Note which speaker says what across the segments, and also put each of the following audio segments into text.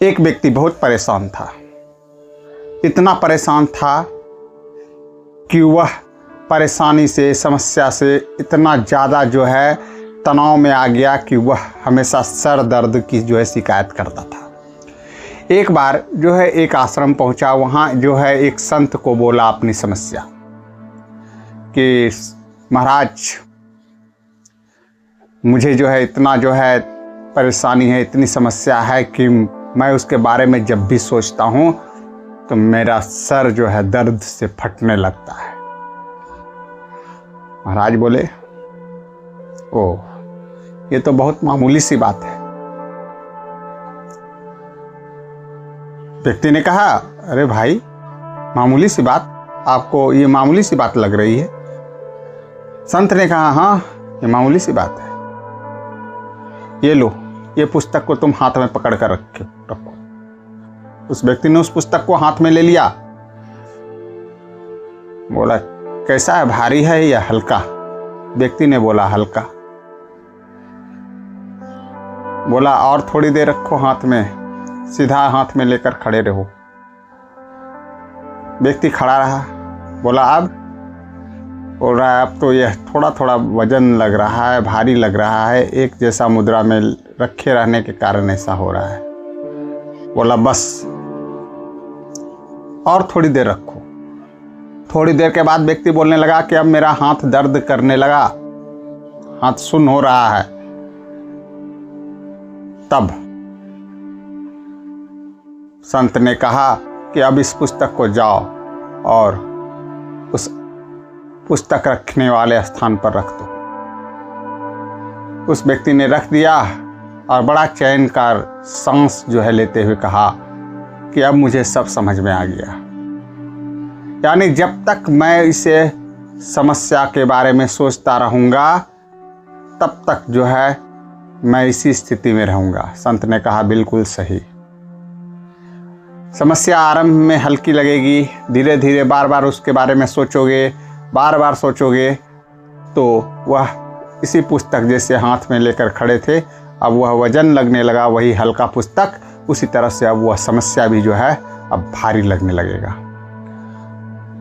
Speaker 1: एक व्यक्ति बहुत परेशान था। इतना परेशान था कि वह परेशानी से, समस्या से इतना ज़्यादा जो है तनाव में आ गया कि वह हमेशा सर दर्द की जो है शिकायत करता था। एक बार जो है एक आश्रम पहुंचा, वहाँ जो है एक संत को बोला अपनी समस्या कि महाराज, मुझे जो है इतना जो है परेशानी है, इतनी समस्या है कि मैं उसके बारे में जब भी सोचता हूँ तो मेरा सर जो है दर्द से फटने लगता है। महाराज बोले, ओह, ये तो बहुत मामूली सी बात है। व्यक्ति ने कहा, अरे भाई, मामूली सी बात, आपको ये मामूली सी बात लग रही है? संत ने कहा, हाँ, ये मामूली सी बात है। ये लो, ये पुस्तक को तुम हाथ में पकड़ कर रखो। उस व्यक्ति ने उस पुस्तक को हाथ में ले लिया। बोला, कैसा है, भारी है या हल्का? व्यक्ति ने बोला, हल्का। बोला, और थोड़ी देर रखो हाथ में, सीधा हाथ में लेकर खड़े रहो। व्यक्ति खड़ा रहा। बोला, अब? बोल रहा है, अब तो यह थोड़ा थोड़ा वजन लग रहा है, भारी लग रहा है, एक जैसा मुद्रा में रखे रहने के कारण ऐसा हो रहा है। बोला, बस और थोड़ी देर रखो। थोड़ी देर के बाद व्यक्ति बोलने लगा कि अब मेरा हाथ दर्द करने लगा, हाथ सुन्न हो रहा है। तब संत ने कहा कि अब इस पुस्तक को जाओ और उस पुस्तक रखने वाले स्थान पर रख दो। उस व्यक्ति ने रख दिया और बड़ा चैन का सांस जो है लेते हुए कहा कि अब मुझे सब समझ में आ गया। यानी जब तक मैं इसे समस्या के बारे में सोचता रहूँगा तब तक जो है मैं इसी स्थिति में रहूँगा। संत ने कहा, बिल्कुल सही। समस्या आरंभ में हल्की लगेगी, धीरे धीरे बार बार उसके बारे में सोचोगे, बार बार सोचोगे तो वह इसी पुस्तक जैसे हाथ में लेकर खड़े थे, अब वह वजन लगने लगा, वही हल्का पुस्तक, उसी तरह से अब वह समस्या भी जो है अब भारी लगने लगेगा।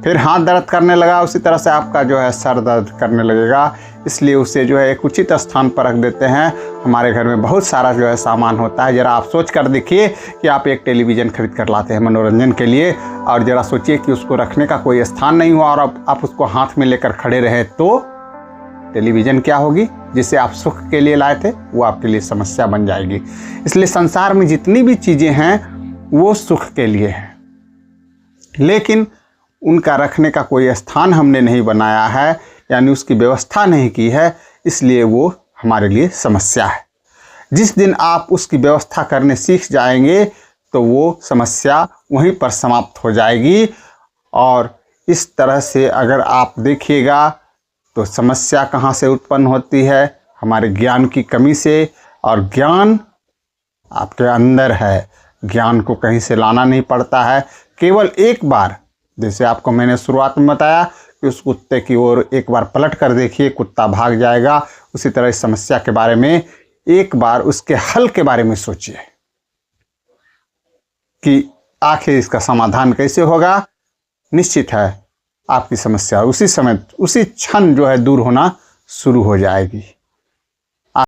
Speaker 1: फिर हाथ दर्द करने लगा, उसी तरह से आपका जो है सर दर्द करने लगेगा। इसलिए उसे जो है एक उचित स्थान पर रख देते हैं। हमारे घर में बहुत सारा जो है सामान होता है। ज़रा आप सोच कर देखिए कि आप एक टेलीविज़न खरीद कर लाते हैं मनोरंजन के लिए, और ज़रा सोचिए कि उसको रखने का कोई स्थान नहीं हुआ और अब आप उसको हाथ में लेकर खड़े रहे तो टेलीविज़न क्या होगी? जिसे आप सुख के लिए लाए थे वो आपके लिए समस्या बन जाएगी। इसलिए संसार में जितनी भी चीज़ें हैं वो सुख के लिए हैं, लेकिन उनका रखने का कोई स्थान हमने नहीं बनाया है, यानी उसकी व्यवस्था नहीं की है, इसलिए वो हमारे लिए समस्या है। जिस दिन आप उसकी व्यवस्था करने सीख जाएंगे तो वो समस्या वहीं पर समाप्त हो जाएगी। और इस तरह से अगर आप देखिएगा तो समस्या कहाँ से उत्पन्न होती है? हमारे ज्ञान की कमी से, और ज्ञान आपके अंदर है। ज्ञान को कहीं से लाना नहीं पड़ता है, केवल एक बार, जैसे आपको मैंने शुरुआत में बताया कि उस कुत्ते की ओर एक बार पलट कर देखिए, कुत्ता भाग जाएगा। उसी तरह इस समस्या के बारे में एक बार उसके हल के बारे में सोचिए कि आखिर इसका समाधान कैसे होगा। निश्चित है आपकी समस्या उसी समय, उसी क्षण जो है दूर होना शुरू हो जाएगी।